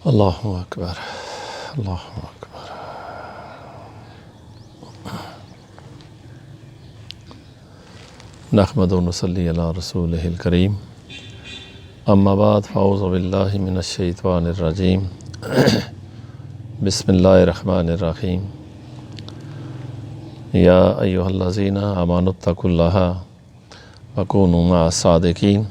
اللہ اکبر، اللہ اکبر۔ نحمد و نصلی علی رسولہ الکریم، اما بعد فاعوذ باللہ من الشیطان الرجیم، بسم اللہ الرحمن الرحیم۔ یا ایہا الذین آمنوا اتقوا اللہ وکونوا مع الصادقین،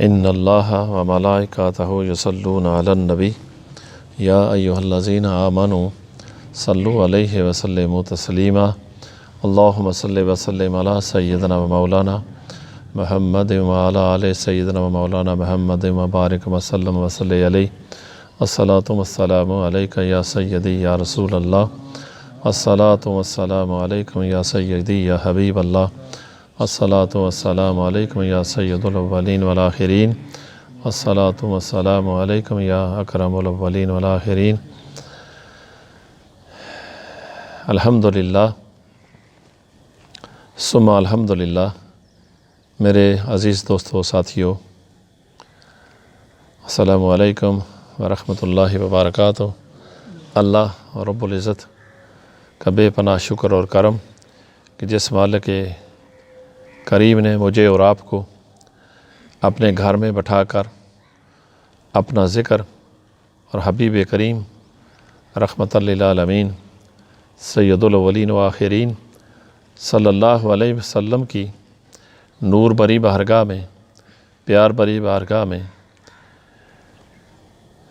ان اللہ و ملائکتہ یصلون علی النبی، یا ایہا الذین آمنوا صلوا علیہ وسلموا تسلیما، اللہم صلی وسلم علی سیدنا و مولانا محمد وعلی آل سیدنا و مولانا محمد وبارک وسلم وصلی علیہ۔ الصلاۃ والسلام علیک یا سیدی یا رسول اللہ، الصلاۃ والسلام علیکم یا سیدی یا حبیب اللہ، الصلاۃ والسلام علیکم یا سید الاولین والآخرین، الصلاۃ والسلام علیکم یا اکرم الاولین والآخرین۔ الحمدللہ ثم الحمدللہ۔ میرے عزیز دوستو ساتھیو، السلام علیکم ورحمۃ اللہ وبرکاتہ۔ اللہ رب العزت کا بے پناہ شکر اور کرم کہ جس مالک کریم نے مجھے اور آپ کو اپنے گھر میں بٹھا کر اپنا ذکر اور حبیب کریم رحمت للعالمین سید الاولین والآخرین صلی اللہ علیہ وسلم کی نور بری بارگاہ میں، پیار بری بارگاہ میں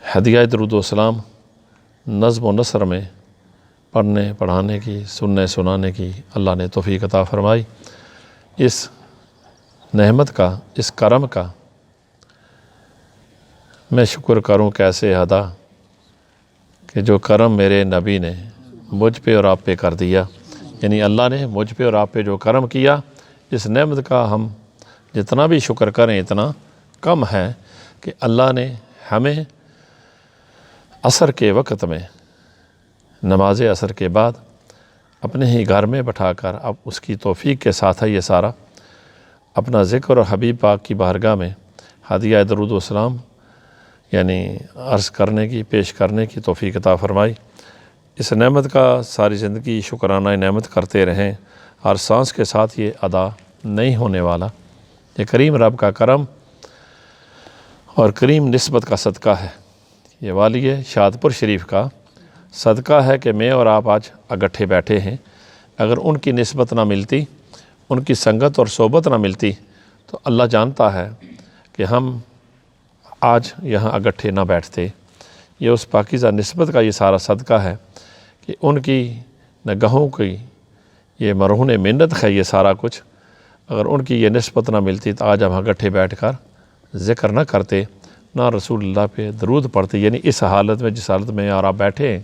ہدیہ درود و سلام نظم و نثر میں پڑھنے پڑھانے کی، سننے سنانے کی اللہ نے توفیق عطا فرمائی۔ اس نعمت کا، اس کرم کا میں شکر کروں کیسے ادا کہ جو کرم میرے نبی نے مجھ پہ اور آپ پہ کر دیا، یعنی اللہ نے مجھ پہ اور آپ پہ جو کرم کیا، اس نعمت کا ہم جتنا بھی شکر کریں اتنا کم ہے کہ اللہ نے ہمیں عصر کے وقت میں، نماز عصر کے بعد اپنے ہی گھر میں بٹھا کر اب اس کی توفیق کے ساتھ ہے یہ سارا اپنا ذکر اور حبیب پاک کی بارگاہ میں ہدیہ درود و سلام یعنی عرض کرنے کی، پیش کرنے کی توفیق عطا فرمائی۔ اس نعمت کا ساری زندگی شکرانہ نعمت کرتے رہیں، ہر سانس کے ساتھ یہ ادا نہیں ہونے والا۔ یہ کریم رب کا کرم اور کریم نسبت کا صدقہ ہے، یہ والی شادپور شریف کا صدقہ ہے کہ میں اور آپ آج اگٹھے بیٹھے ہیں۔ اگر ان کی نسبت نہ ملتی، ان کی سنگت اور صحبت نہ ملتی تو اللہ جانتا ہے کہ ہم آج یہاں اگٹھے نہ بیٹھتے۔ یہ اس پاکیزہ نسبت کا یہ سارا صدقہ ہے کہ ان کی نگاہوں کی یہ مرہون منت ہے یہ سارا کچھ۔ اگر ان کی یہ نسبت نہ ملتی تو آج ہم اگٹھے بیٹھ کر ذکر نہ کرتے، نہ رسول اللہ پہ درود پڑھتے، یعنی اس حالت میں جس حالت میں اور آپ بیٹھے ہیں۔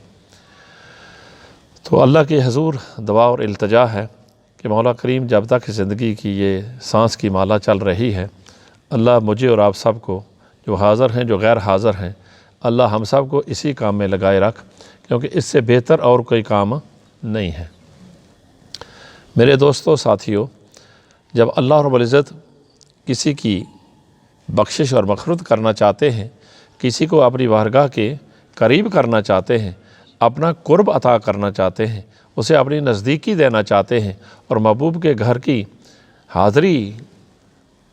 تو اللہ کے حضور دعا اور التجا ہے کہ مولا کریم جب تک زندگی کی یہ سانس کی مالا چل رہی ہے، اللہ مجھے اور آپ سب کو، جو حاضر ہیں جو غیر حاضر ہیں، اللہ ہم سب کو اسی کام میں لگائے رکھ، کیونکہ اس سے بہتر اور کوئی کام نہیں ہے۔ میرے دوستو ساتھیو، جب اللہ رب العزت کسی کی بخشش اور مغفرت کرنا چاہتے ہیں، کسی کو اپنی بارگاہ کے قریب کرنا چاہتے ہیں، اپنا قرب عطا کرنا چاہتے ہیں، اسے اپنی نزدیکی دینا چاہتے ہیں اور محبوب کے گھر کی حاضری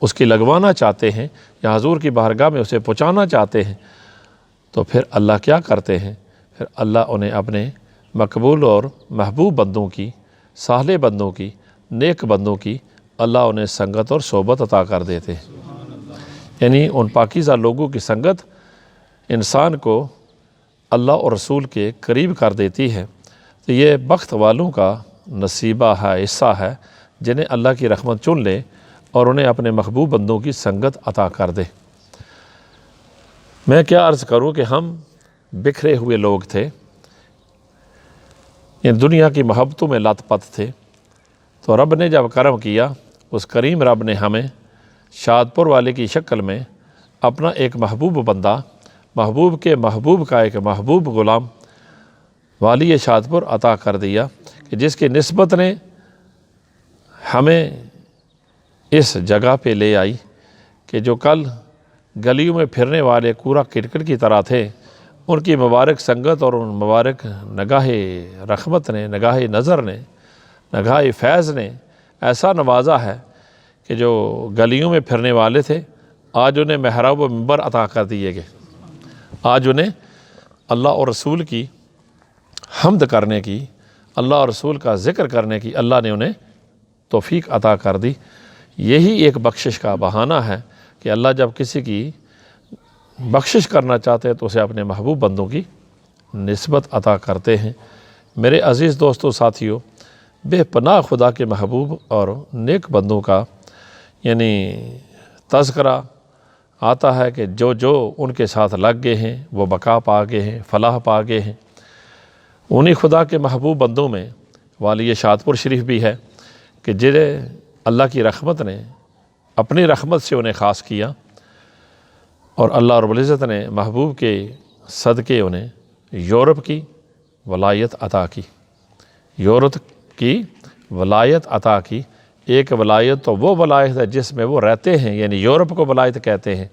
اس کی لگوانا چاہتے ہیں یا حضور کی بارگاہ میں اسے پہنچانا چاہتے ہیں، تو پھر اللہ کیا کرتے ہیں؟ پھر اللہ انہیں اپنے مقبول اور محبوب بندوں کی، صالح بندوں کی، نیک بندوں کی اللہ انہیں سنگت اور صحبت عطا کر دیتے ہیں۔ یعنی ان پاکیزہ لوگوں کی سنگت انسان کو اللہ اور رسول کے قریب کر دیتی ہے۔ تو یہ بخت والوں کا نصیبہ ہے، حصہ ہے، جنہیں اللہ کی رحمت چن لے اور انہیں اپنے محبوب بندوں کی سنگت عطا کر دے۔ میں کیا عرض کروں کہ ہم بکھرے ہوئے لوگ تھے، یہ دنیا کی محبتوں میں لت پت تھے، تو رب نے جب کرم کیا، اس کریم رب نے ہمیں شادپور والے کی شکل میں اپنا ایک محبوب بندہ، محبوب کے محبوب کا ایک محبوب غلام والی شادپور عطا کر دیا کہ جس کی نسبت نے ہمیں اس جگہ پہ لے آئی کہ جو کل گلیوں میں پھرنے والے کوڑا کرکٹ کی طرح تھے۔ ان کی مبارک سنگت اور ان مبارک نگاہ رحمت نے، نگاہ نظر نے، نگاہ فیض نے ایسا نوازا ہے کہ جو گلیوں میں پھرنے والے تھے آج انہیں محراب و منبر عطا کر دیے گئے۔ آج انہیں اللہ اور رسول کی حمد کرنے کی، اللہ اور رسول کا ذکر کرنے کی اللہ نے انہیں توفیق عطا کر دی۔ یہی ایک بخشش کا بہانہ ہے کہ اللہ جب کسی کی بخشش کرنا چاہتے ہیں تو اسے اپنے محبوب بندوں کی نسبت عطا کرتے ہیں۔ میرے عزیز دوستو ساتھیو، بے پناہ خدا کے محبوب اور نیک بندوں کا یعنی تذکرہ آتا ہے کہ جو ان کے ساتھ لگ گئے ہیں وہ بقا پا گئے ہیں، فلاح پا گئے ہیں۔ انہی خدا کے محبوب بندوں میں والی شادپور شریف بھی ہے کہ جنہیں اللہ کی رحمت نے اپنی رحمت سے انہیں خاص کیا اور اللہ رب العزت نے محبوب کے صدقے انہیں یورپ کی ولایت عطا کی، یورپ کی ولایت عطا کی۔ ایک ولایت تو وہ ولایت ہے جس میں وہ رہتے ہیں، یعنی یورپ کو ولایت کہتے ہیں،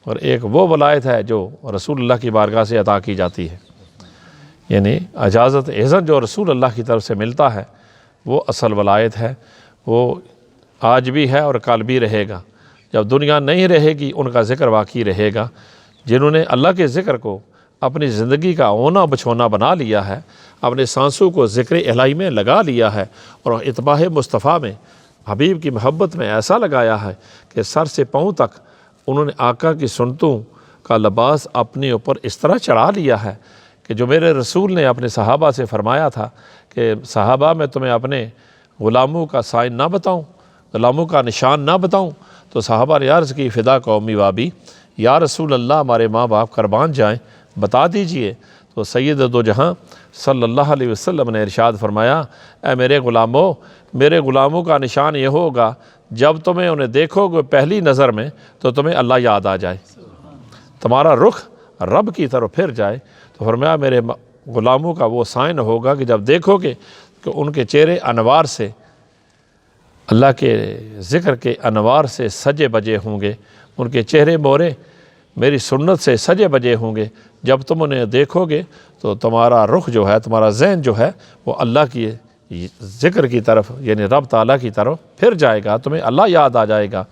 اور ایک وہ ولایت ہے جو رسول اللہ کی بارگاہ سے عطا کی جاتی ہے، یعنی اجازت اذن جو رسول اللہ کی طرف سے ملتا ہے وہ اصل ولایت ہے۔ وہ آج بھی ہے اور کل بھی رہے گا۔ جب دنیا نہیں رہے گی ان کا ذکر باقی رہے گا۔ جنہوں نے اللہ کے ذکر کو اپنی زندگی کا اونا بچھونا بنا لیا ہے، اپنے سانسوں کو ذکر الہی میں لگا لیا ہے اور اتباع مصطفیٰ میں، حبیب کی محبت میں ایسا لگایا ہے کہ سر سے پاؤں تک انہوں نے آقا کی سنتوں کا لباس اپنے اوپر اس طرح چڑھا لیا ہے کہ جو میرے رسول نے اپنے صحابہ سے فرمایا تھا کہ صحابہ میں تمہیں اپنے غلاموں کا سائن نہ بتاؤں، غلاموں کا نشان نہ بتاؤں، تو صحابہ نے عرض کی فدا قومی وابی، یا رسول اللہ ہمارے ماں باپ قربان جائیں، بتا دیجئے۔ تو سید دو جہاں صلی اللہ علیہ وسلم نے ارشاد فرمایا، اے میرے غلاموں کا نشان یہ ہوگا جب تمہیں انہیں دیکھو گے پہلی نظر میں تو تمہیں اللہ یاد آ جائے، تمہارا رخ رب کی طرف پھر جائے۔ تو فرمایا میرے غلاموں کا وہ سائن ہوگا کہ جب دیکھو گے کہ ان کے چہرے انوار سے، اللہ کے ذکر کے انوار سے سجے بجے ہوں گے، ان کے چہرے مورے میری سنت سے سجے بجے ہوں گے۔ جب تم انہیں دیکھو گے تو تمہارا رخ جو ہے، تمہارا ذہن جو ہے وہ اللہ کی ذکر کی طرف یعنی رب تعالیٰ کی طرف پھر جائے گا، تمہیں اللہ یاد آ جائے گا۔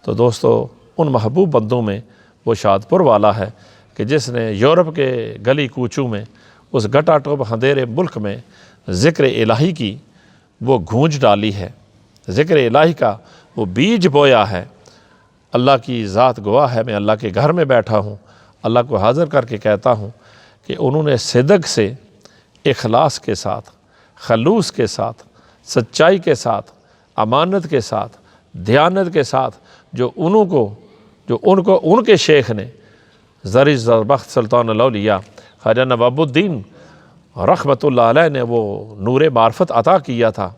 تو دوستو ان محبوب بندوں میں وہ شادپور والا ہے کہ جس نے یورپ کے گلی کوچوں میں، اس گٹا ٹوپ اندھیرے ملک میں ذکر الہی کی وہ گونج ڈالی ہے، ذکر الہی کا وہ بیج بویا ہے۔ اللہ کی ذات گواہ ہے، میں اللہ کے گھر میں بیٹھا ہوں، اللہ کو حاضر کر کے کہتا ہوں کہ انہوں نے صدق سے، اخلاص کے ساتھ، خلوص کے ساتھ، سچائی کے ساتھ، امانت کے ساتھ، دیانت کے ساتھ جو ان کے شیخ نے زری زربخت سلطان الاولیاء خواجہ نواب الدین رحمۃ اللہ علیہ نے وہ نور معرفت عطا کیا تھا،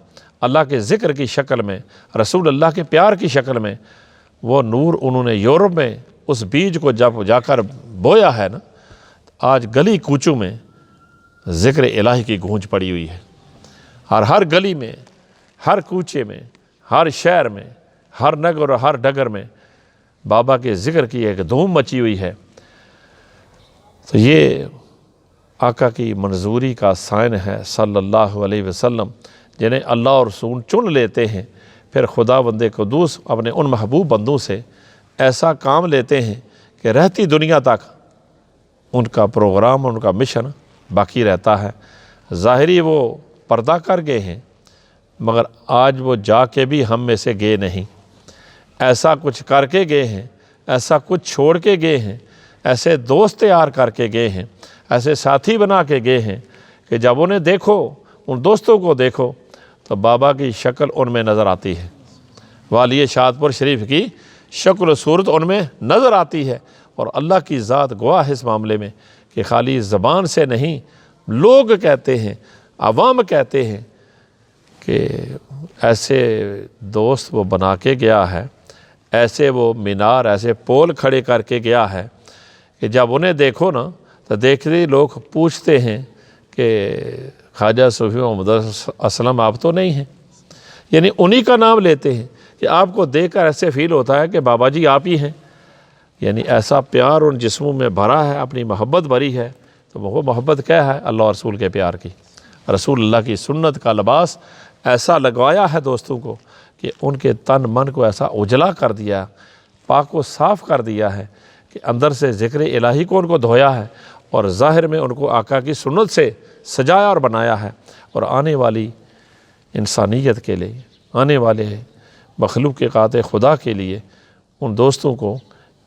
اللہ کے ذکر کی شکل میں، رسول اللہ کے پیار کی شکل میں، وہ نور انہوں نے یورپ میں اس بیج کو جب جا کر بویا ہے نا، آج گلی کوچوں میں ذکر الہی کی گونج پڑی ہوئی ہے۔ ہر گلی میں، ہر کوچے میں، ہر شہر میں، ہر نگر اور ہر ڈگر میں بابا کے ذکر کی ایک دھوم مچی ہوئی ہے۔ تو یہ آقا کی منظوری کا سائن ہے صلی اللہ علیہ وسلم، جنہیں اللہ اور رسول چن لیتے ہیں، پھر خدا بند قدوس اپنے ان محبوب بندوں سے ایسا کام لیتے ہیں کہ رہتی دنیا تک ان کا پروگرام، ان کا مشن باقی رہتا ہے۔ ظاہری وہ پردہ کر گئے ہیں مگر آج وہ جا کے بھی ہم میں سے گئے نہیں، ایسا کچھ کر کے گئے ہیں، ایسا کچھ چھوڑ کے گئے ہیں، ایسے دوست تیار کر کے گئے ہیں، ایسے ساتھی بنا کے گئے ہیں کہ جب انہیں دیکھو، ان دوستوں کو دیکھو تو بابا کی شکل ان میں نظر آتی ہے، والی شادپور شریف کی شکل و صورت ان میں نظر آتی ہے۔ اور اللہ کی ذات گواہ ہے اس معاملے میں کہ خالی زبان سے نہیں، لوگ کہتے ہیں، عوام کہتے ہیں کہ ایسے دوست وہ بنا کے گیا ہے، ایسے وہ مینار، ایسے پول کھڑے کر کے گیا ہے کہ جب انہیں دیکھو نا تو دیکھتے لوگ پوچھتے ہیں کہ خواجہ صوفی محمد اسلم آپ تو نہیں ہیں، یعنی انہی کا نام لیتے ہیں کہ آپ کو دیکھ کر ایسے فیل ہوتا ہے کہ بابا جی آپ ہی ہیں۔ یعنی ایسا پیار ان جسموں میں بھرا ہے، اپنی محبت بھری ہے، تو وہ محبت کیا ہے؟ اللہ اور رسول کے پیار کی، رسول اللہ کی سنت کا لباس ایسا لگوایا ہے دوستوں کو کہ ان کے تن من کو ایسا اجلا کر دیا، پاک و صاف کر دیا ہے کہ اندر سے ذکر الہی کو ان کو دھویا ہے، اور ظاہر میں ان کو آقا کی سنت سے سجایا اور بنایا ہے، اور آنے والی انسانیت کے لیے، آنے والے مخلوق کے قاطع خدا کے لیے ان دوستوں کو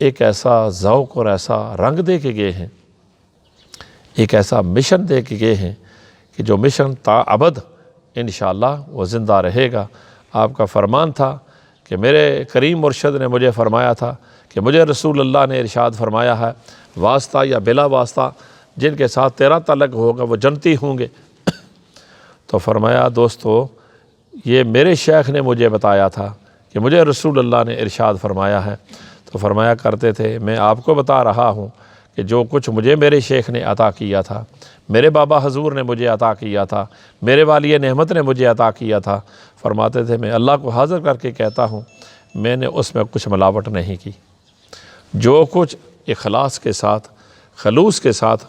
ایک ایسا ذوق اور ایسا رنگ دے کے گئے ہیں، ایک ایسا مشن دے کے گئے ہیں کہ جو مشن تا ابد انشاءاللہ وہ زندہ رہے گا۔ آپ کا فرمان تھا کہ میرے کریم مرشد نے مجھے فرمایا تھا کہ مجھے رسول اللہ نے ارشاد فرمایا ہے، واسطہ یا بلا واسطہ جن کے ساتھ تیرا تعلق ہوگا وہ جنتی ہوں گے۔ تو فرمایا دوستو، یہ میرے شیخ نے مجھے بتایا تھا کہ مجھے رسول اللہ نے ارشاد فرمایا ہے۔ تو فرمایا کرتے تھے، میں آپ کو بتا رہا ہوں کہ جو کچھ مجھے میرے شیخ نے عطا کیا تھا، میرے بابا حضور نے مجھے عطا کیا تھا، میرے والی نعمت نے مجھے عطا کیا تھا، فرماتے تھے میں اللہ کو حاضر کر کے کہتا ہوں میں نے اس میں کچھ ملاوٹ نہیں کی۔ جو کچھ اخلاص کے ساتھ، خلوص کے ساتھ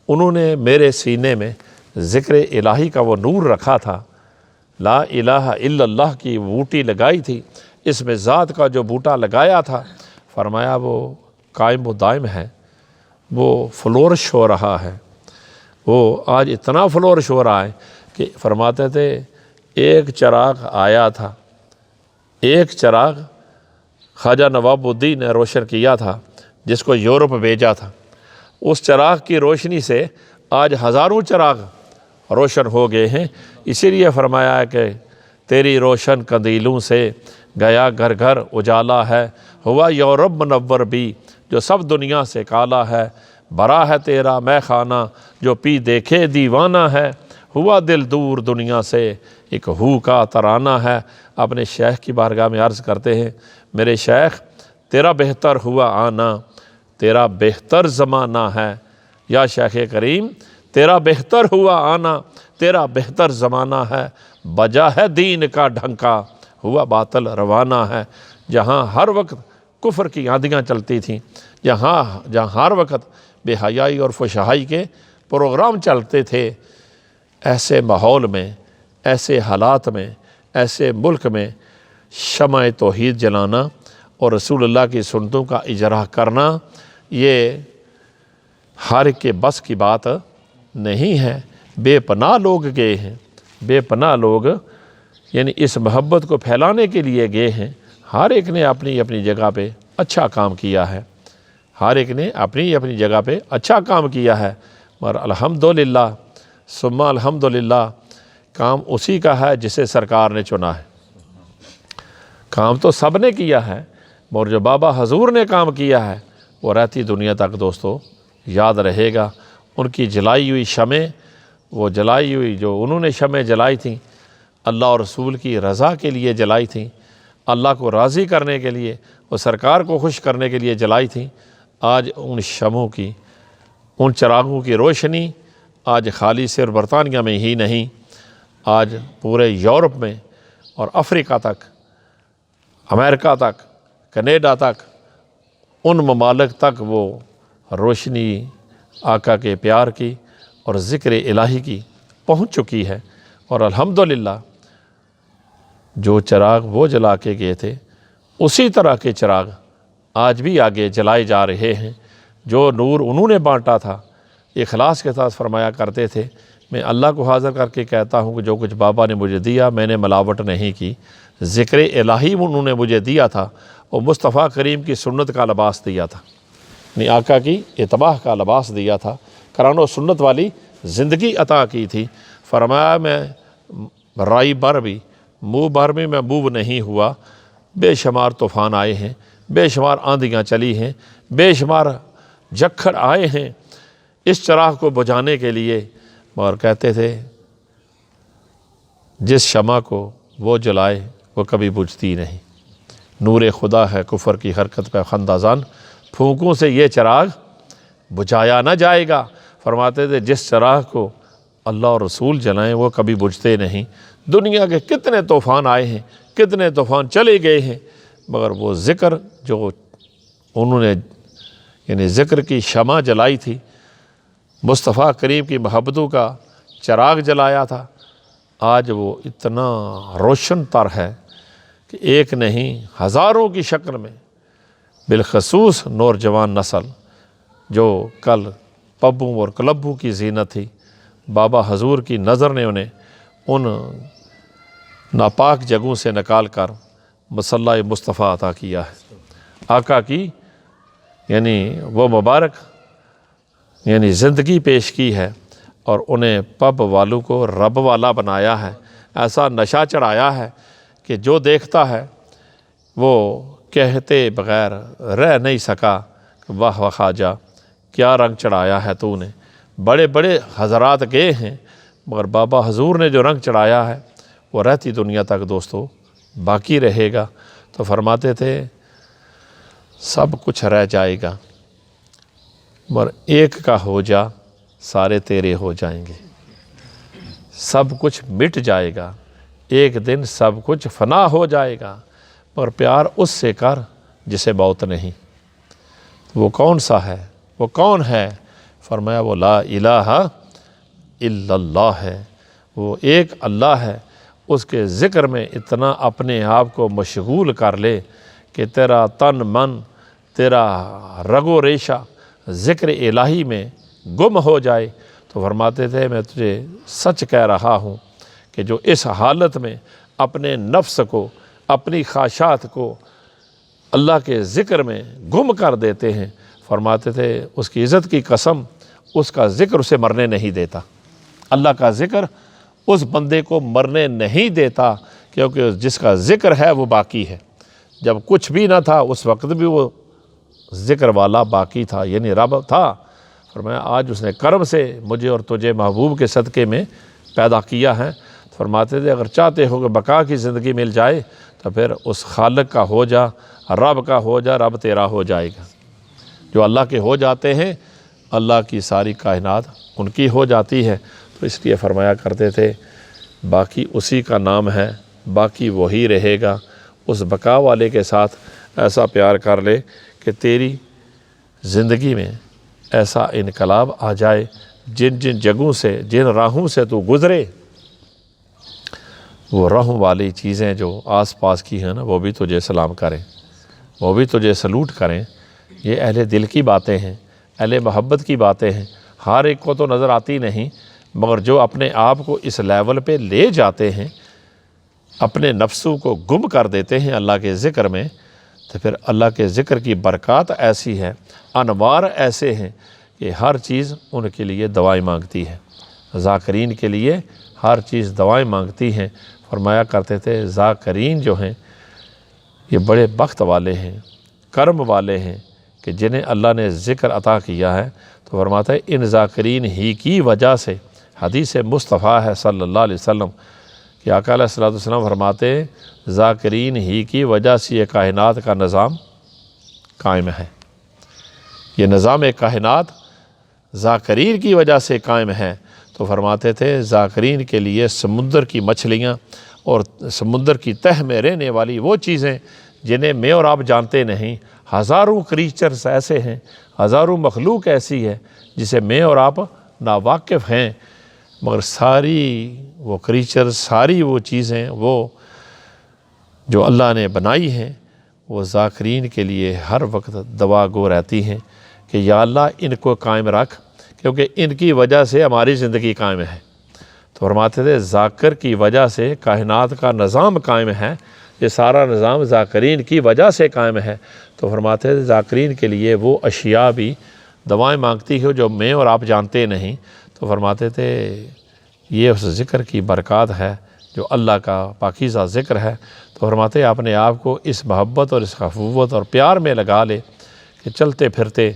انہوں نے میرے سینے میں ذکر الہی کا وہ نور رکھا تھا، لا الہ الا اللہ کی بوٹی لگائی تھی، اس میں ذات کا جو بوٹا لگایا تھا، فرمایا وہ قائم و دائم ہے، وہ فلورش ہو رہا ہے، وہ آج اتنا فلورش ہو رہا ہے کہ فرماتے تھے ایک چراغ آیا تھا، ایک چراغ خواجہ نواب الدین نے روشن کیا تھا جس کو یورپ بھیجا تھا، اس چراغ کی روشنی سے آج ہزاروں چراغ روشن ہو گئے ہیں۔ اسی لیے فرمایا ہے کہ تیری روشن قندیلوں سے گیا گھر گھر اجالا ہے، ہوا یورپ منور بھی جو سب دنیا سے کالا ہے، بھرا ہے تیرا میں خانہ جو پی دیکھے دیوانہ ہے، ہوا دل دور دنیا سے ایک ہو کا ترانہ ہے۔ اپنے شیخ کی بارگاہ میں عرض کرتے ہیں، میرے شیخ تیرا بہتر ہوا آنا، تیرا بہتر زمانہ ہے، یا شیخ کریم تیرا بہتر ہوا آنا، تیرا بہتر زمانہ ہے، بجا ہے دین کا ڈھنکا، ہوا باطل روانہ ہے۔ جہاں ہر وقت کفر کی آندیاں چلتی تھیں، جہاں ہر وقت بے حیائی اور فحشائی کے پروگرام چلتے تھے، ایسے ماحول میں، ایسے حالات میں، ایسے ملک میں شمع توحید جلانا اور رسول اللہ کی سنتوں کا اجرا کرنا، یہ ہر ایک کے بس کی بات نہیں ہے۔ بے پناہ لوگ گئے ہیں، بے پناہ لوگ یعنی اس محبت کو پھیلانے کے لیے گئے ہیں۔ ہر ایک نے اپنی اپنی جگہ پہ اچھا کام کیا ہے، ہر ایک نے اپنی اپنی جگہ پہ اچھا کام کیا ہے، مگر الحمدللہ ثم الحمدللہ کام اسی کا ہے جسے سرکار نے چنا ہے۔ کام تو سب نے کیا ہے، مگر جو بابا حضور نے کام کیا ہے وہ رہتی دنیا تک دوستو یاد رہے گا۔ ان کی جلائی ہوئی شمع، وہ جلائی ہوئی جو انہوں نے شمع جلائی تھیں، اللہ اور رسول کی رضا کے لیے جلائی تھیں، اللہ کو راضی کرنے کے لیے، وہ سرکار کو خوش کرنے کے لیے جلائی تھیں، آج ان شمعوں کی، ان چراغوں کی روشنی آج خالی صرف برطانیہ میں ہی نہیں، آج پورے یورپ میں اور افریقہ تک، امریکہ تک، کینیڈا تک، ان ممالک تک وہ روشنی آقا کے پیار کی اور ذکر الہی کی پہنچ چکی ہے۔ اور الحمدللہ جو چراغ وہ جلا کے گئے تھے اسی طرح کے چراغ آج بھی آگے جلائے جا رہے ہیں۔ جو نور انہوں نے بانٹا تھا، اخلاص کے ساتھ فرمایا کرتے تھے، میں اللہ کو حاضر کر کے کہتا ہوں کہ جو کچھ بابا نے مجھے دیا میں نے ملاوٹ نہیں کی، ذکر الہی انہوں نے مجھے دیا تھا، اور مصطفیٰ کریم کی سنت کا لباس دیا تھا، یعنی آقا کی اتباع کا لباس دیا تھا، قرآن و سنت والی زندگی عطا کی تھی۔ فرمایا میں رائی بر بھی، منہ بھر میں محبوب نہیں ہوا، بے شمار طوفان آئے ہیں، بے شمار آندیاں چلی ہیں، بے شمار جکھڑ آئے ہیں اس چراغ کو بجھانے کے لیے، اور کہتے تھے جس شمع کو وہ جلائے وہ کبھی بجھتی نہیں، نور خدا ہے کفر کی حرکت پہ خندازان، پھونکوں سے یہ چراغ بجھایا نہ جائے گا۔ فرماتے تھے جس چراغ کو اللہ اور رسول جلائیں وہ کبھی بجھتے نہیں۔ دنیا کے کتنے طوفان آئے ہیں، کتنے طوفان چلے گئے ہیں، مگر وہ ذکر جو انہوں نے یعنی ذکر کی شمع جلائی تھی، مصطفیٰ کریم کی محبتوں کا چراغ جلایا تھا، آج وہ اتنا روشن تر ہے کہ ایک نہیں ہزاروں کی شکل میں، بالخصوص نوجوان نسل جو کل پبوں اور کلبوں کی زینت تھی، بابا حضور کی نظر نے انہیں ان ناپاک جگہوں سے نکال کر مصلی مصطفیٰ عطا کیا ہے۔ آقا کی یعنی وہ مبارک یعنی زندگی پیش کی ہے اور انہیں پب والوں کو رب والا بنایا ہے، ایسا نشہ چڑھایا ہے کہ جو دیکھتا ہے وہ کہتے بغیر رہ نہیں سکا کہ واہ واہ خواجہ کیا رنگ چڑھایا ہے تو نے۔ بڑے بڑے حضرات گئے ہیں مگر بابا حضور نے جو رنگ چڑھایا ہے وہ رہتی دنیا تک دوستو باقی رہے گا۔ تو فرماتے تھے سب کچھ رہ جائے گا مگر ایک کا ہو جا سارے تیرے ہو جائیں گے، سب کچھ مٹ جائے گا ایک دن، سب کچھ فنا ہو جائے گا مگر پیار اس سے کر جسے موت نہیں۔ وہ کون سا ہے، وہ کون ہے؟ فرمایا وہ لا الہ الا اللہ ہے، وہ ایک اللہ ہے۔ اس کے ذکر میں اتنا اپنے آپ کو مشغول کر لے کہ تیرا تن من، تیرا رگ و ریشہ ذکر الہی میں گم ہو جائے۔ تو فرماتے تھے میں تجھے سچ کہہ رہا ہوں کہ جو اس حالت میں اپنے نفس کو، اپنی خواہشات کو اللہ کے ذکر میں گم کر دیتے ہیں، فرماتے تھے اس کی عزت کی قسم اس کا ذکر اسے مرنے نہیں دیتا۔ اللہ کا ذکر اس بندے کو مرنے نہیں دیتا، کیونکہ جس کا ذکر ہے وہ باقی ہے۔ جب کچھ بھی نہ تھا اس وقت بھی وہ ذکر والا باقی تھا، یعنی رب تھا۔ فرمایا آج اس نے کرم سے مجھے اور تجھے محبوب کے صدقے میں پیدا کیا ہے۔ فرماتے تھے اگر چاہتے ہو کہ بقا کی زندگی مل جائے تو پھر اس خالق کا ہو جا، رب کا ہو جا، رب تیرا ہو جائے گا۔ جو اللہ کے ہو جاتے ہیں اللہ کی ساری کائنات ان کی ہو جاتی ہے۔ تو اس لیے فرمایا کرتے تھے باقی اسی کا نام ہے، باقی وہی رہے گا۔ اس بقا والے کے ساتھ ایسا پیار کر لے کہ تیری زندگی میں ایسا انقلاب آ جائے، جن جن جگہوں سے، جن راہوں سے تو گزرے وہ راہوں والی چیزیں جو آس پاس کی ہیں نا وہ بھی تجھے سلام کریں، وہ بھی تجھے سلوٹ کریں۔ یہ اہل دل کی باتیں ہیں، اہل محبت کی باتیں ہیں، ہر ایک کو تو نظر آتی نہیں، مگر جو اپنے آپ کو اس لیول پہ لے جاتے ہیں، اپنے نفسوں کو گم کر دیتے ہیں اللہ کے ذکر میں، تو پھر اللہ کے ذکر کی برکات ایسی ہے، انوار ایسے ہیں کہ ہر چیز ان کے لیے دعائیں مانگتی ہے۔ ذاکرین کے لیے ہر چیز دعائیں مانگتی ہیں۔ فرمایا کرتے تھے ذاکرین جو ہیں یہ بڑے بخت والے ہیں، کرم والے ہیں کہ جنہیں اللہ نے ذکر عطا کیا ہے۔ تو فرماتا ہے ان ذاکرین ہی کی وجہ سے، حدیث مصطفیٰ ہے صلی اللہ علیہ وسلم کہ آقا علیہ الصلوۃ والسلام فرماتے ہیں ذاکرین ہی کی وجہ سے یہ کائنات کا نظام قائم ہے، یہ نظام کائنات ذاکرین کی وجہ سے قائم ہے۔ تو فرماتے تھے ذاکرین کے لیے سمندر کی مچھلیاں اور سمندر کی تہ میں رہنے والی وہ چیزیں جنہیں میں اور آپ جانتے نہیں، ہزاروں کریچرز ایسے ہیں، ہزاروں مخلوق ایسی ہے جسے میں اور آپ ناواقف ہیں، مگر ساری وہ کریچرز، ساری وہ چیزیں وہ جو اللہ نے بنائی ہیں وہ ذاکرین کے لیے ہر وقت دعا گو رہتی ہیں کہ یا اللہ ان کو قائم رکھ، کیونکہ ان کی وجہ سے ہماری زندگی قائم ہے۔ تو فرماتے تھے ذاکر کی وجہ سے کائنات کا نظام قائم ہے، یہ سارا نظام ذاکرین کی وجہ سے قائم ہے۔ تو فرماتے تھے ذاکرین کے لیے وہ اشیاء بھی دعائیں مانگتی ہو جو میں اور آپ جانتے نہیں۔ تو فرماتے تھے یہ اس ذکر کی برکات ہے جو اللہ کا پاکیزہ ذکر ہے۔ تو فرماتے ہیں اپنے آپ کو اس محبت اور اس خفوت اور پیار میں لگا لے کہ چلتے پھرتے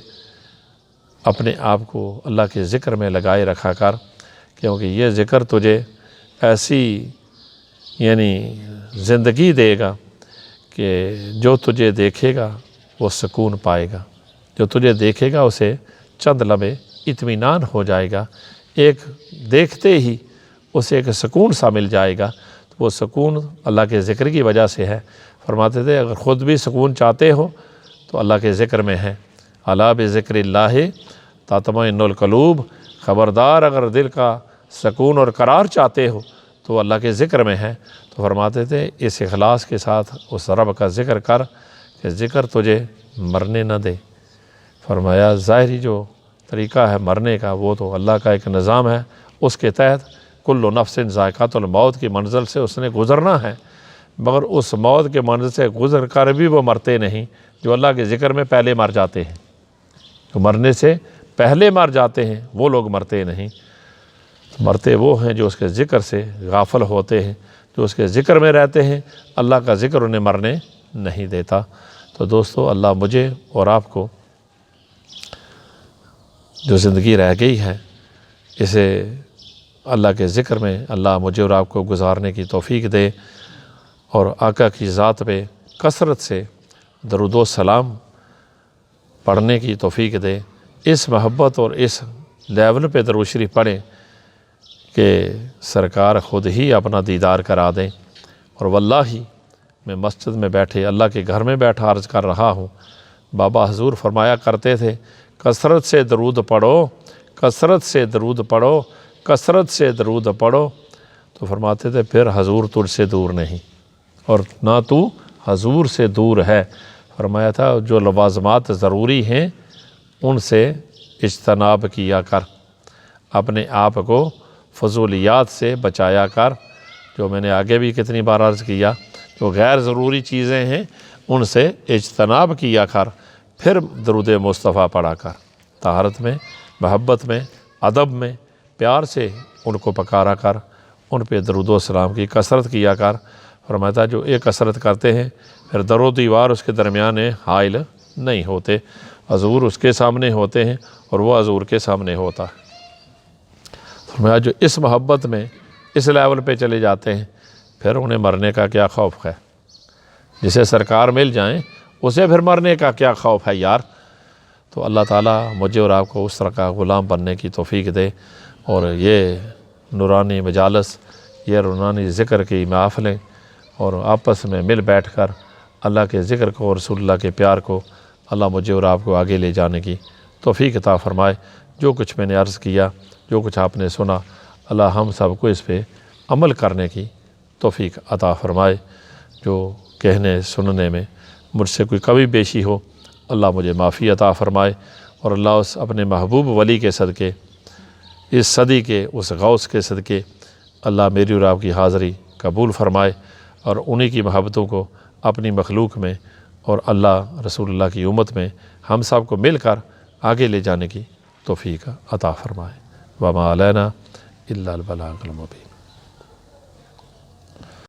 اپنے آپ کو اللہ کے ذکر میں لگائے رکھا کر، کیونکہ یہ ذکر تجھے ایسی یعنی زندگی دے گا کہ جو تجھے دیکھے گا وہ سکون پائے گا، جو تجھے دیکھے گا اسے چند لمحے اطمینان ہو جائے گا، ایک دیکھتے ہی اسے ایک سکون سا مل جائے گا۔ تو وہ سکون اللہ کے ذکر کی وجہ سے ہے۔ فرماتے تھے اگر خود بھی سکون چاہتے ہو تو اللہ کے ذکر میں ہے، الا بذکر اللہ تطمئن القلوب، خبردار اگر دل کا سکون اور قرار چاہتے ہو تو اللہ کے ذکر میں ہے۔ تو فرماتے تھے اس اخلاص کے ساتھ اس رب کا ذکر کر کہ ذکر تجھے مرنے نہ دے۔ فرمایا ظاہری جو طریقہ ہے مرنے کا وہ تو اللہ کا ایک نظام ہے، اس کے تحت کل نفس ذائقۃ الموت کی منزل سے اس نے گزرنا ہے، مگر اس موت کے منزل سے گزر کر بھی وہ مرتے نہیں جو اللہ کے ذکر میں پہلے مر جاتے ہیں۔ جو مرنے سے پہلے مر جاتے ہیں وہ لوگ مرتے نہیں، مرتے وہ ہیں جو اس کے ذکر سے غافل ہوتے ہیں، جو اس کے ذکر میں رہتے ہیں، اللہ کا ذکر انہیں مرنے نہیں دیتا۔ تو دوستو اللہ مجھے اور آپ کو جو زندگی رہ گئی ہے اسے اللہ کے ذکر میں اللہ مجھے اور آپ کو گزارنے کی توفیق دے، اور آقا کی ذات پہ کثرت سے درود و سلام پڑھنے کی توفیق دے۔ اس محبت اور اس لیول پہ درود شریف پڑھیں کہ سرکار خود ہی اپنا دیدار کرا دیں۔ اور واللہ میں مسجد میں بیٹھے اللہ کے گھر میں بیٹھا عرض کر رہا ہوں، بابا حضور فرمایا کرتے تھے کثرت سے درود پڑھو، کثرت سے درود پڑھو، کثرت سے درود پڑھو۔ تو فرماتے تھے پھر حضور تجھ سے دور نہیں اور نہ تو حضور سے دور ہے۔ فرمایا تھا جو لوازمات ضروری ہیں ان سے اجتناب کیا کر، اپنے آپ کو فضولیات سے بچایا کر، جو میں نے آگے بھی کتنی بار عرض کیا، جو غیر ضروری چیزیں ہیں ان سے اجتناب کیا کر، پھر درود مصطفیٰ پڑھا کر، طہارت میں، محبت میں، ادب میں، پیار سے ان کو پکارا کر، ان پہ درود و سلام کی کثرت کیا کر۔ فرمایا تھا جو ایک کثرت کرتے ہیں پھر در و دیوار اس کے درمیان حائل نہیں ہوتے، حضور اس کے سامنے ہوتے ہیں اور وہ حضور کے سامنے ہوتا ہے۔ فرمایا جو اس محبت میں اس لیول پہ چلے جاتے ہیں پھر انہیں مرنے کا کیا خوف ہے، جسے سرکار مل جائیں اسے پھر مرنے کا کیا خوف ہے یار۔ تو اللہ تعالیٰ مجھے اور آپ کو اس طرح کا غلام بننے کی توفیق دے، اور یہ نورانی مجالس، یہ نورانی ذکر کی محفلیں، اور آپس میں مل بیٹھ کر اللہ کے ذکر کو اور رسول اللہ کے پیار کو اللہ مجھے اور آپ کو آگے لے جانے کی توفیق عطا فرمائے۔ جو کچھ میں نے عرض کیا، جو کچھ آپ نے سنا، اللہ ہم سب کو اس پہ عمل کرنے کی توفیق عطا فرمائے۔ جو کہنے سننے میں مجھ سے کوئی کمی بیشی ہو اللہ مجھے معافی عطا فرمائے، اور اللہ اس اپنے محبوب ولی کے صدقے، اس صدی کے اس غوث کے صدقے اللہ میری اور آپ کی حاضری قبول فرمائے، اور انہی کی محبتوں کو اپنی مخلوق میں اور اللہ رسول اللہ کی امت میں ہم سب کو مل کر آگے لے جانے کی توفیق عطا فرمائے۔ وما علینا الا البلاغ المبین۔